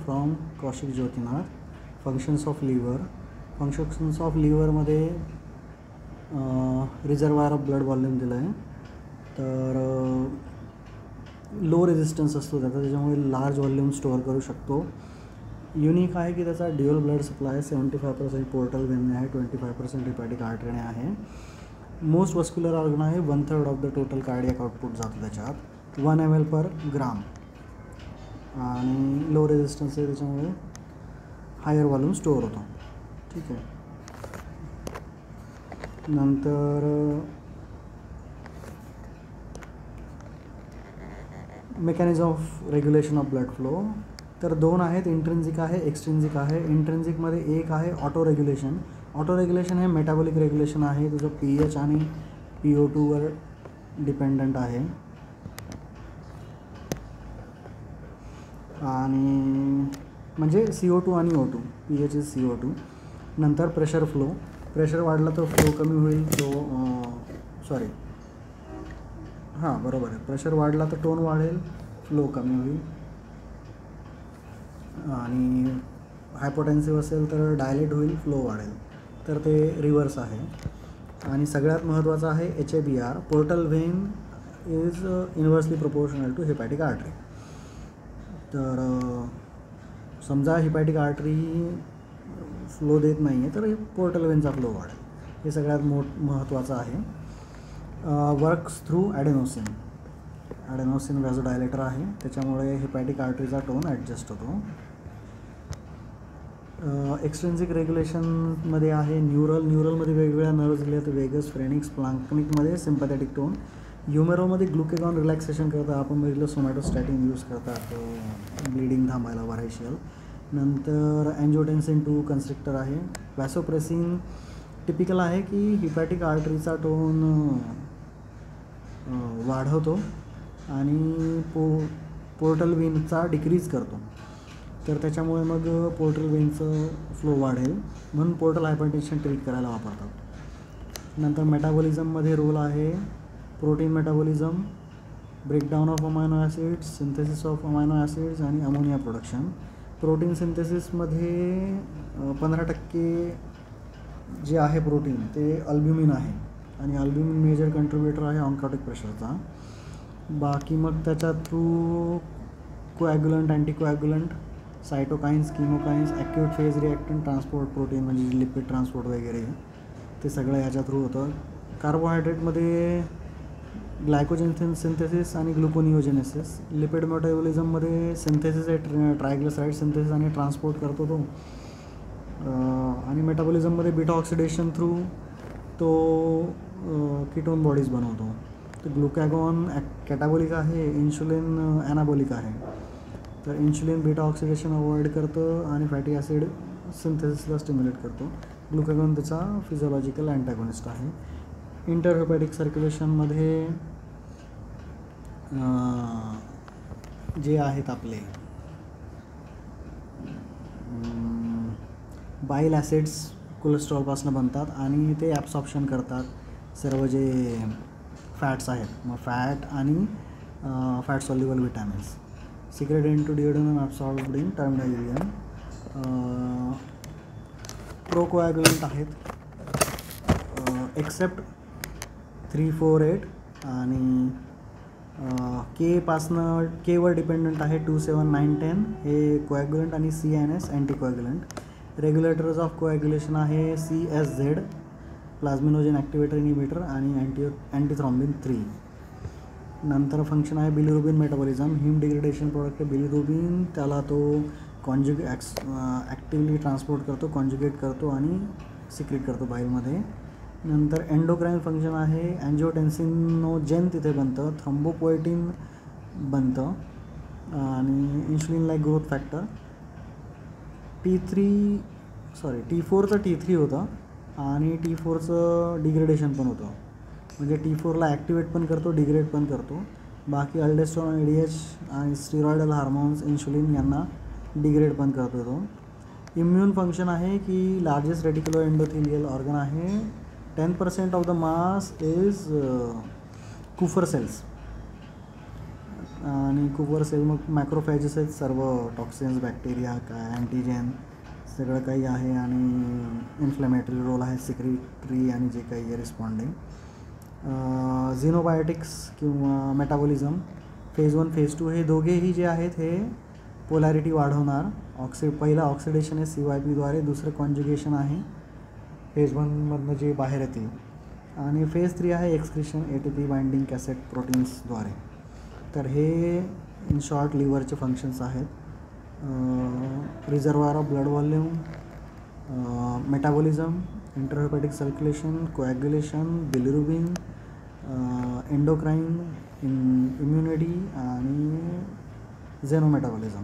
From Kaushik Jyotinath. Functions of liver. Functions of लिव्हरमध्ये reservoir of blood volume दिलं आहे. तर लो रेझिस्टन्स असतो त्याचा, त्याच्यामुळे लार्ज व्हॉल्यूम स्टोअर करू शकतो. युनिक आहे की त्याचा ड्युअल ब्लड सप्लाय 75% पोर्टल वेनने आहे, 25% हिपॅटिक आर्टरीने आहे. मोस्ट वस्क्युलर ऑर्गन आहे. 1/3 of the total cardiac output जातो त्याच्यात. 1 ml/ग्राम. आणि लो रेझिस्टन्स आहे त्याच्यामुळे हायर व्हॉल्यूम स्टोअर होतो. ठीक आहे. नंतर mechanism of regulation of blood flow. तर 2 आहेत. इंट्रिन्सिक आहे, एक्सट्रिन्सिक आहे. इंट्रिन्सिकमध्ये एक आहे ऑटो रेग्युलेशन. ऑटो रेग्युलेशन हे मेटाबॉलिक रेग्युलेशन आहे. तुझं pH आणि PO2वर डिपेंडंट आहे. आणि म्हणजे CO2 आणि O2. pH is CO2. नंतर प्रेशर फ्लो. प्रेशर वाढला तर फ्लो कमी होईल. बरोबर आहे. प्रेशर वाढला तर टोन वाढेल, फ्लो कमी होईल. आणि हायपोटेन्सिव्ह असेल तर डायलेट होईल, फ्लो वाढेल. तर ते रिव्हर्स आहे. आणि सगळ्यात महत्त्वाचं आहे HABR. Portal vein is inversely proportional to hepatic artery. तर समजा हिपॅटिक आर्टरी फ्लो देत नाही आहे तर पोर्टल व्हेनचा फ्लो वाढेल. हे सगळ्यात महत्त्वाचं आहे. Works through ॲडेनोसिन. ॲडेनोसिन व्हॅझोडायलेटर आहे, त्याच्यामुळे हिपॅटिक आर्टरीचा टोन ॲडजस्ट होतो. एक्सट्रिन्सिक रेग्युलेशनमध्ये आहे न्यूरलमध्ये वेगवेगळ्या नर्व्स दिल्या आहेत. वेगस, फ्रेनिक्स, प्लांक्टनिकमध्ये सिम्पॅथेटिक टोन. ह्युमेरोमध्ये ग्लुकेगॉन रिलॅक्सेशन करतात. आपण बघितलं सोमॅटोस्टॅटिन यूज करतात ब्लिडिंग थांबायला, व्हायशियल. नंतर अँजिओटेन्सिन 2 कन्स्ट्रिक्टर आहे. वॅसोप्रेसिन टिपिकल आहे की हिपॅटिक आर्टरीचा टोन वाढवतो आणि पोर्टल वेनचा डिक्रीज करतो. तर त्याच्यामुळे मग पोर्टल वेनचं फ्लो वाढेल, म्हणून पोर्टल हायपरटेन्शन ट्रीट करायला वापरतात. नंतर मेटाबॉलिझममध्ये रोल आहे. Protein metabolism, breakdown of amino acids, synthesis of amino acids आणि अमोनिया प्रोडक्शन. प्रोटीन सिंथेसिसमध्ये 15% जे आहे प्रोटीन ते अल्ब्युमिन आहे आणि अल्ब्युमिन मेजर कंट्रीब्युटर आहे ऑन्कोटिक प्रेशरचा. बाकी मग त्याच्या through coagulant, anticoagulant, cytokines, chemokines, acute phase reactant, transport protein म्हणजे लिपिड ट्रान्सपोर्ट वगैरे ते सगळं याच्या थ्रू होतं. कार्बोहायड्रेटमध्ये ग्लायकोजन सिंथेसिस आणि ग्लुकोनिओजेनेसिस. लिपिड मेटाबॉलिझममध्ये सिंथेसिस आहे, ट्रायग्लिसराईड सिंथेसिस आणि ट्रान्सपोर्ट करतो तो. आणि मेटाबॉलिझममध्ये बीटा ऑक्सिडेशन थ्रू तो कीटोन बॉडीज बनवतो. तर ग्लुकॅगॉन कॅटाबॉलिक आहे, इन्शुलिन ॲनाबॉलिक आहे. तर इन्शुलिन बीटा ऑक्सिडेशन अवॉइड करतं आणि फॅटी ॲसिड सिंथेसिसला स्टिम्युलेट करतो. ग्लुकॅगॉन त्याचा फिजिओलॉजिकल अँटॅगॉनिस्ट आहे. इंटरहिपॅटिक सर्क्युलेशनमध्ये जे आहेत आपले बाईल ॲसिड्स कोलेस्ट्रॉलपासून बनतात आणि ते ॲब्सॉर्प्शन करतात सर्व जे फॅट्स आहेत. मग फॅट आणि fat soluble vitamins. Secrete into duodenum, absorbed in terminal ileum. Procoagulant आहेत एक्सेप्ट 3, 4, 8 आणि केवर डिपेंडंट आहे 2, 7, 9, 10 हे कोॲग्युलंट आणि CNS अँटीकोॲग्युलंट. रेग्युलेटर्स ऑफ कोॲग्युलेशन आहे CSZ, प्लाझ्मिनोजेन ॲक्टिवेटर इनिबिटर आणि अँटीथ्रॉम्बिन 3. नंतर फंक्शन आहे बिलिरुबिन मेटाबॉलिझम. हिम डिग्रेडेशन प्रोडक्ट बिलिरुबिन, त्याला तो ॲक्टिवली ट्रान्सपोर्ट करतो, कॉन्ज्युगेट करतो आणि सिक्रेट करतो बाईलमध्ये. नंतर एंडोक्राईन फंक्शन आहे. अँजिओटेन्सिनोजेन तिथे बनतं, थ्रोम्बोपोएटिन बनतं आणि इन्शुलिन लाईक ग्रोथ फॅक्टर. T4चं T3 होतं आणि T4चं डिग्रेडेशन पण होतं. म्हणजे T4ला ॲक्टिवेट पण करतो, डिग्रेड पण करतो. बाकी अल्डेस्ट्रॉन, ADH आणि स्टिरॉइडल हार्मोन्स, इन्शुलिन यांना डिग्रेड पण करतो तो. इम्युन फंक्शन आहे की लार्जेस्ट रेटिक्युलो एंडोथेलियल ऑर्गन आहे. 10% of the mass is Kufar cells. आणि खूप वर्ष मग मॅक्रोफॅजेस आहेत, सर्व टॉक्सिन्स, बॅक्टेरिया, काय अँटीजेन सगळं काही आहे आणि इन्फ्लॅमेटरी रोल आहे, सिक्रेटरी आणि जे काही आहे रिस्पॉन्डिंग. झिनोबायोटिक्स किंवा मेटाबॉलिझम फेज 1 फेज 2 हे दोघेही जे आहेत हे पोलॅरिटी वाढवणार. पहिलं ऑक्सिडेशन आहे CYP द्वारे, दुसरं कॉन्ज्युगेशन आहे फेज 1मधनं जे बाहेर येते, आणि फेज 3 आहे एक्सक्रिशन ATP बाइंडिंग कॅसेट प्रोटीन्सद्वारे. तर हे इन शॉर्ट लिव्हरचे फंक्शन्स आहेत. Reservoir of blood volume, metabolism, interhepatic circulation, coagulation, bilirubin, endocrine, immunity आणि झेनोमेटाबॉलिझम.